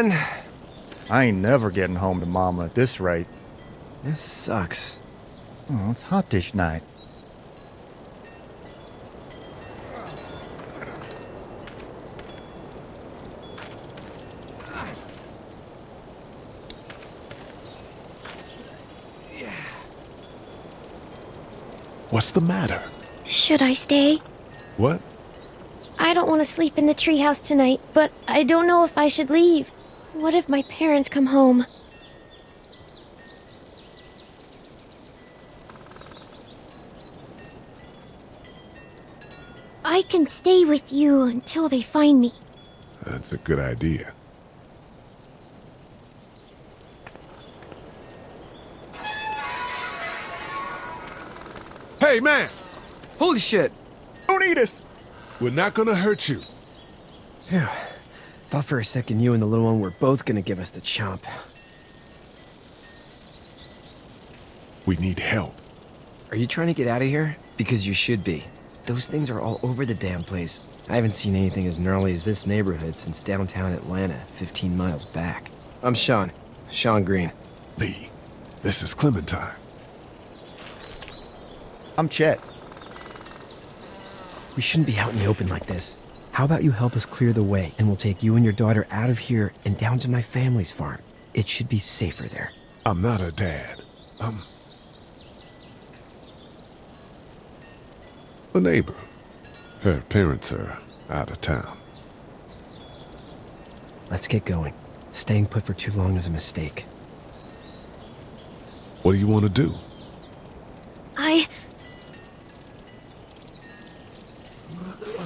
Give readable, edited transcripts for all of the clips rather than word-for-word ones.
man. I ain't never getting home to Mama at this rate. This sucks. Oh, it's hot dish night. What's the matter? Should I stay? What? I don't want to sleep in the treehouse tonight, but I don't know if I should leave. What if my parents come home? I can stay with you until they find me. That's a good idea. Hey, man! Holy shit. Don't eat us! We're not gonna hurt you. Phew. Thought for a second you and the little one were both gonna give us the chomp. We need help. Are you trying to get out of here? Because you should be. Those things are all over the damn place. I haven't seen anything as gnarly as this neighborhood since downtown Atlanta, 15 miles back. I'm Sean. Sean Green. Lee, this is Clementine. I'm Chet. We shouldn't be out in the open like this. How about you help us clear the way, and we'll take you and your daughter out of here and down to my family's farm. It should be safer there. I'm not a dad. I'm a neighbor. Her parents are out of town. Let's get going. Staying put for too long is a mistake. What do you want to do?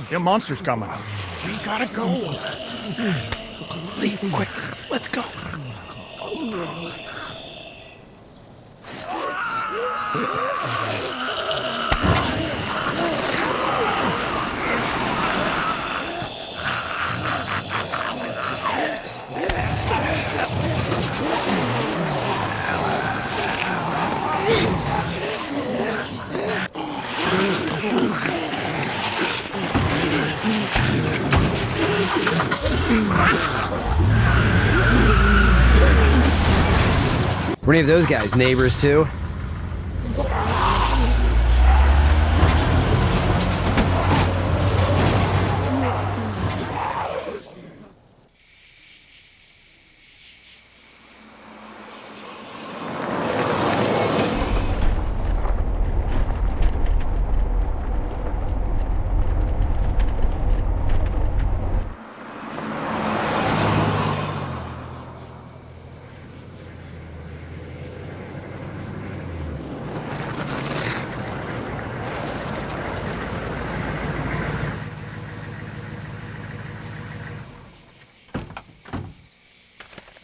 Them monster's coming. We gotta go. Lee, quick, let's go. Were any of those guys neighbors too?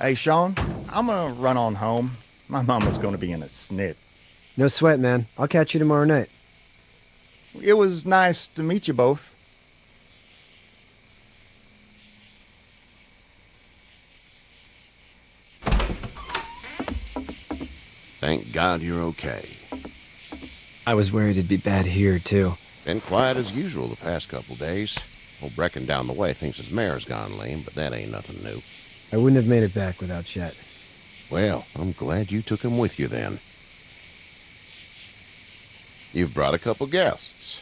Hey, Sean, I'm gonna run on home. My mama's gonna be in a snit. No sweat, man. I'll catch you tomorrow night. It was nice to meet you both. Thank God you're okay. I was worried it'd be bad here, too. Been quiet as usual the past couple days. Old Brecken down the way thinks his mare's gone lame, but that ain't nothing new. I wouldn't have made it back without Chet. Well, I'm glad you took him with you then. You've brought a couple guests.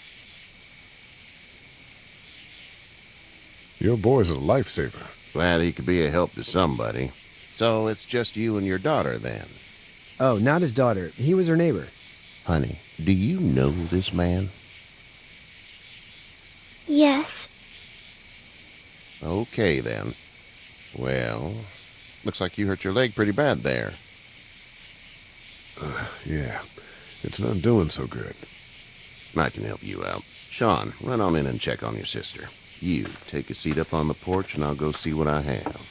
Your boy's a lifesaver. Glad he could be a help to somebody. So it's just you and your daughter then? Oh, not his daughter. He was her neighbor. Honey, do you know this man? Yes. Okay then. Well, looks like you hurt your leg pretty bad there. Yeah, it's not doing so good. I can help you out. Sean, run on in and check on your sister. You, take a seat up on the porch and I'll go see what I have.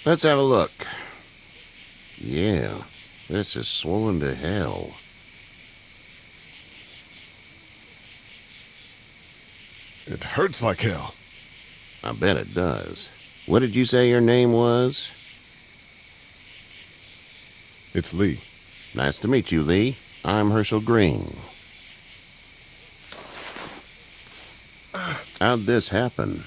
Let's have a look. Yeah, this is swollen to hell. It hurts like hell. I bet it does. What did you say your name was? It's Lee. Nice to meet you, Lee. I'm Herschel Green. How'd this happen?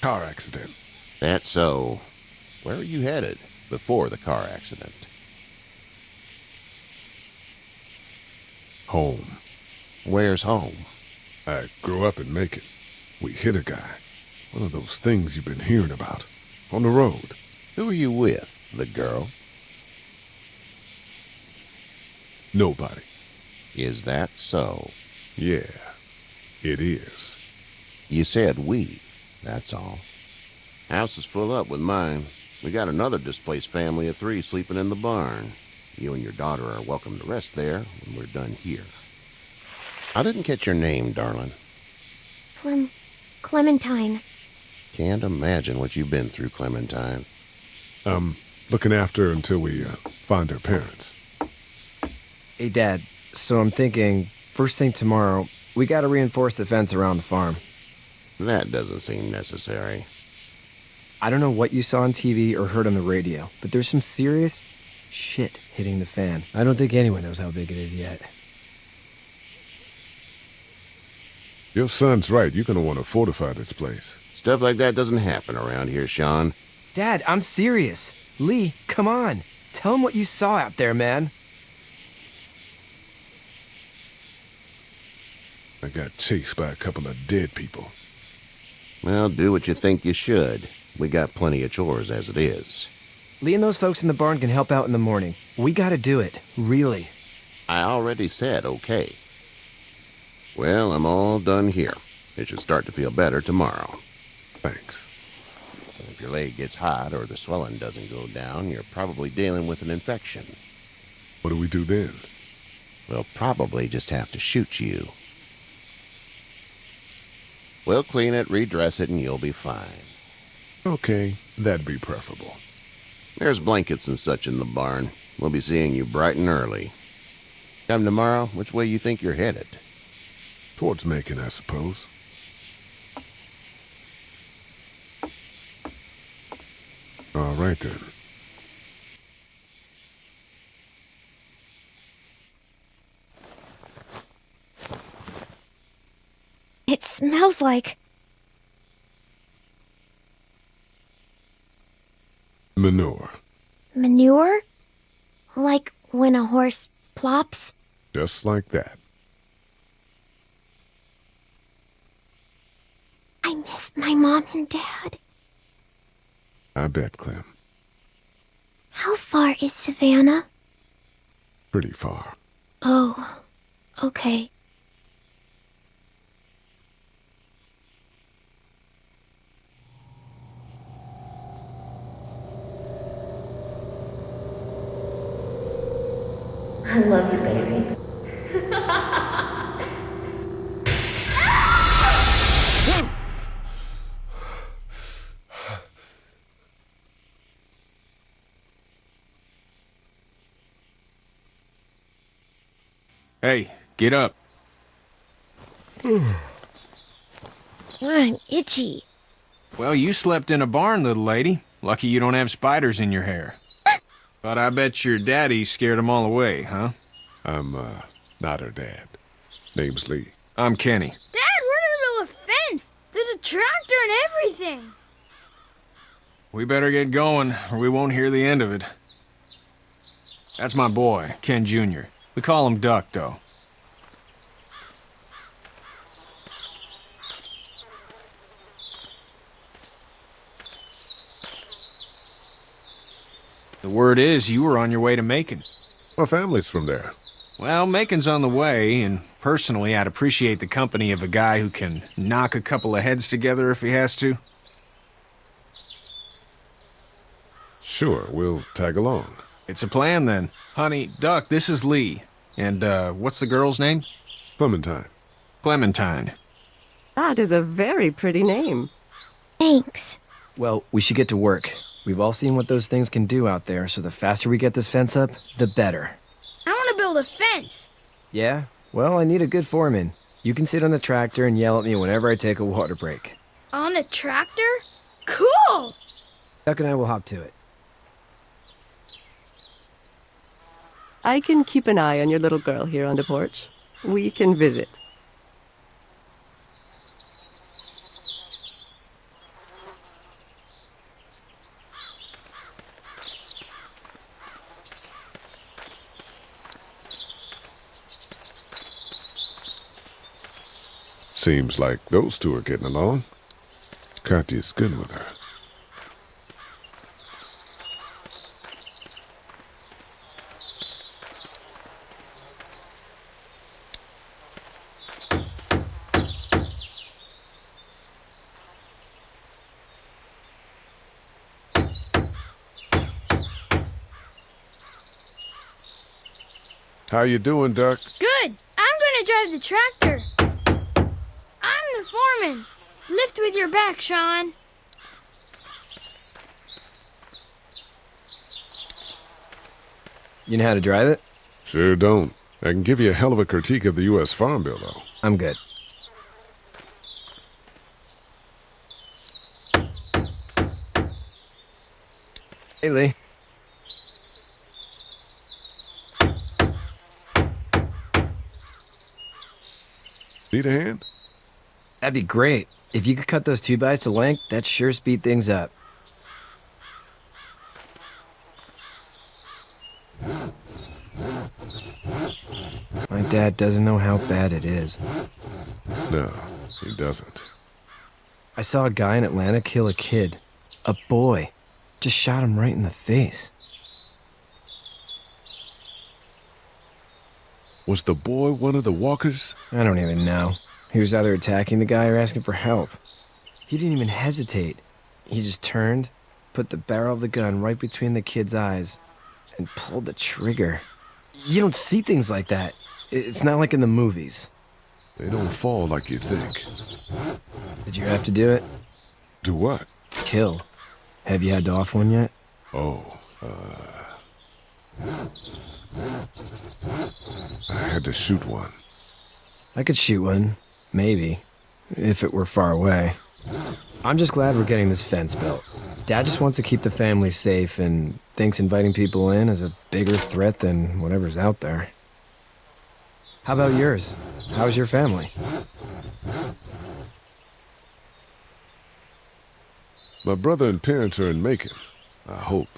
Car accident. That's so. Where are you headed before the car accident? Home. Where's home? I grew up in Macon. We hit a guy. One of those things you've been hearing about. On the road. Who are you with? The girl? Nobody. Is that so? Yeah, it is. You said we. That's all. House is full up with mine. We got another displaced family of 3 sleeping in the barn. You and your daughter are welcome to rest there when we're done here. I didn't catch your name, darling. Clementine. Can't imagine what you've been through, Clementine. I'm looking after her until we find her parents. Hey, Dad, so I'm thinking, first thing tomorrow, we gotta reinforce the fence around the farm. That doesn't seem necessary. I don't know what you saw on TV or heard on the radio, but there's some serious shit hitting the fan. I don't think anyone knows how big it is yet. Your son's right. You're gonna want to fortify this place. Stuff like that doesn't happen around here, Sean. Dad, I'm serious. Lee, come on. Tell him what you saw out there, man. I got chased by a couple of dead people. Well, do what you think you should. We got plenty of chores as it is. Lee and those folks in the barn can help out in the morning. We gotta do it. Really. I already said okay. Well, I'm all done here. It should start to feel better tomorrow. Thanks. If your leg gets hot or the swelling doesn't go down, you're probably dealing with an infection. What do we do then? We'll probably just have to shoot you. We'll clean it, redress it, and you'll be fine. Okay, that'd be preferable. There's blankets and such in the barn. We'll be seeing you bright and early. Come tomorrow, which way you think you're headed? Towards Macon, I suppose. All right, then. It smells like... Manure. manure? Like when a horse plops? Just like that. I miss my mom and dad. I bet, Clem. How far is Savannah? Pretty far. Oh, okay. I love you, baby. Hey, get up. I'm itchy. Well, you slept in a barn, little lady. Lucky you don't have spiders in your hair. But I bet your daddy scared them all away, huh? I'm, not her dad. Name's Lee. I'm Kenny. Dad, we're in the middle of a fence. There's a tractor and everything. We better get going, or we won't hear the end of it. That's my boy, Ken Jr. We call him Duck, though. The word is you were on your way to Macon. My family's from there. Well, Macon's on the way, and personally, I'd appreciate the company of a guy who can knock a couple of heads together if he has to. Sure, we'll tag along. It's a plan, then. Honey, Duck, this is Lee. And, what's the girl's name? Clementine. Clementine. That is a very pretty name. Thanks. Well, we should get to work. We've all seen what those things can do out there, so the faster we get this fence up, the better. I want to build a fence. Yeah? Well, I need a good foreman. You can sit on the tractor and yell at me whenever I take a water break. On a tractor? Cool! Duck and I will hop to it. I can keep an eye on your little girl here on the porch. We can visit. Seems like those two are getting along. Katya's good with her. How you doing, Duck? Good. I'm gonna drive the tractor. I'm the foreman. Lift with your back, Sean. You know how to drive it? Sure don't. I can give you a hell of a critique of the U.S. Farm Bill, though. I'm good. Hey, Lee. Need a hand? That'd be great. If you could cut those 2x to length, that'd sure speed things up. My dad doesn't know how bad it is. No, he doesn't. I saw a guy in Atlanta kill a kid. A boy. Just shot him right in the face. Was the boy one of the walkers? I don't even know. He was either attacking the guy or asking for help. He didn't even hesitate. He just turned, put the barrel of the gun right between the kid's eyes, and pulled the trigger. You don't see things like that. It's not like in the movies. They don't fall like you think. Did you have to do it? Do what? Kill. Have you had to off one yet? Oh, I had to shoot one. I could shoot one. Maybe. If it were far away. I'm just glad we're getting this fence built. Dad just wants to keep the family safe and thinks inviting people in is a bigger threat than whatever's out there. How about yours? How's your family? My brother and parents are in Macon. I hope.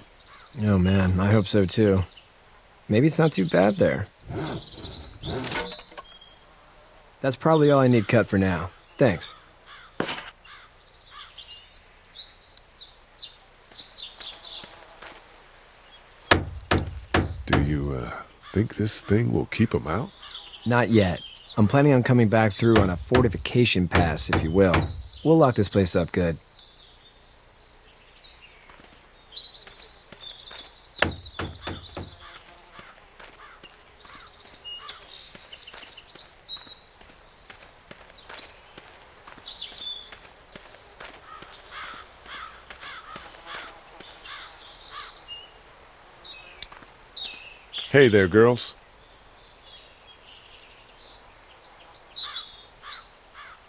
Oh man, I hope so too. Maybe it's not too bad there. That's probably all I need cut for now. Thanks. Do you, think this thing will keep them out? Not yet. I'm planning on coming back through on a fortification pass, if you will. We'll lock this place up good. Hey there, girls.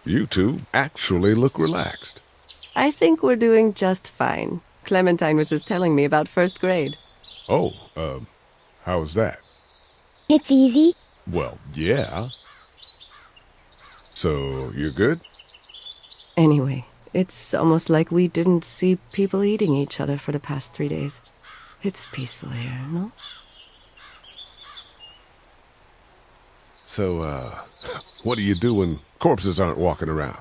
You two actually look relaxed. I think we're doing just fine. Clementine was just telling me about first grade. Oh, how was that? It's easy. Well, yeah. So, you're good? Anyway, it's almost like we didn't see people eating each other for the past 3 days. It's peaceful here, no? So, what do you do when corpses aren't walking around?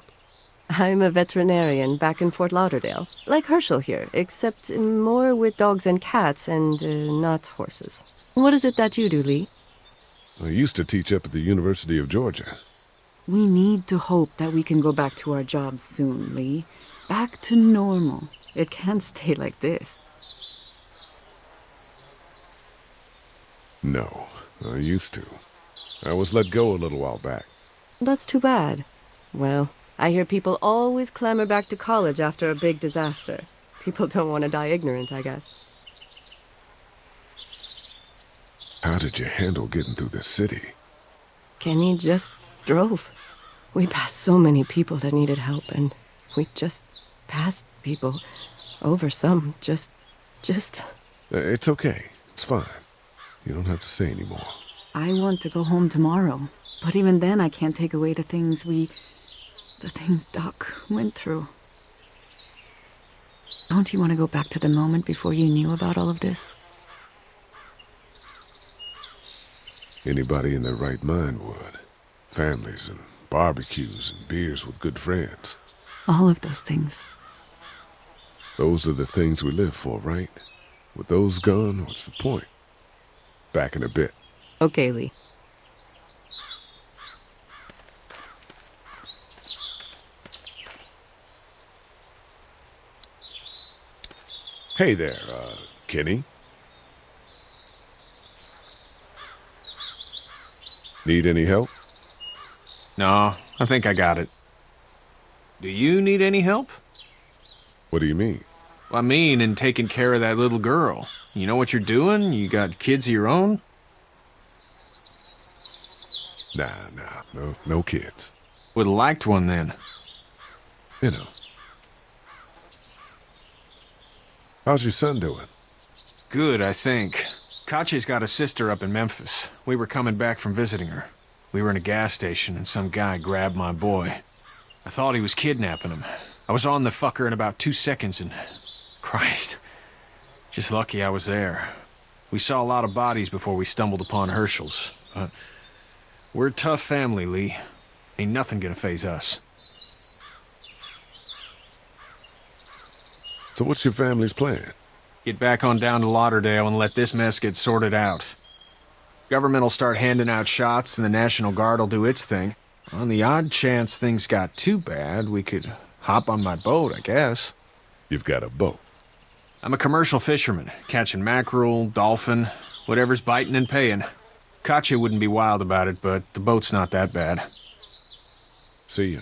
I'm a veterinarian back in Fort Lauderdale. Like Herschel here, except more with dogs and cats and not horses. What is it that you do, Lee? I used to teach up at the University of Georgia. We need to hope that we can go back to our jobs soon, Lee. Back to normal. It can't stay like this. No, I used to. I was let go a little while back. That's too bad. Well, I hear people always clamor back to college after a big disaster. People don't want to die ignorant, I guess. How did you handle getting through the city? Kenny just drove. We passed so many people that needed help, and we just passed people over some. Just... It's okay. It's fine. You don't have to say any more. I want to go home tomorrow. But even then, I can't take away the things Doc went through. Don't you want to go back to the moment before you knew about all of this? Anybody in their right mind would. Families and barbecues and beers with good friends. All of those things. Those are the things we live for, right? With those gone, what's the point? Back in a bit. Okay, Lee. Hey there, Kenny. Need any help? No, I think I got it. Do you need any help? What do you mean? I mean, in taking care of that little girl. You know what you're doing? You got kids of your own? Nah, no kids. Would've liked one then. You know. How's your son doing? Good, I think. Kachi's got a sister up in Memphis. We were coming back from visiting her. We were in a gas station and some guy grabbed my boy. I thought he was kidnapping him. I was on the fucker in about 2 seconds and... Christ. Just lucky I was there. We saw a lot of bodies before we stumbled upon Herschel's. But we're a tough family, Lee. Ain't nothing gonna faze us. So what's your family's plan? Get back on down to Lauderdale and let this mess get sorted out. Government will start handing out shots and the National Guard will do its thing. On the odd chance things got too bad, we could hop on my boat, I guess. You've got a boat. I'm a commercial fisherman, catching mackerel, dolphin, whatever's biting and paying. Katya wouldn't be wild about it, but the boat's not that bad. See ya.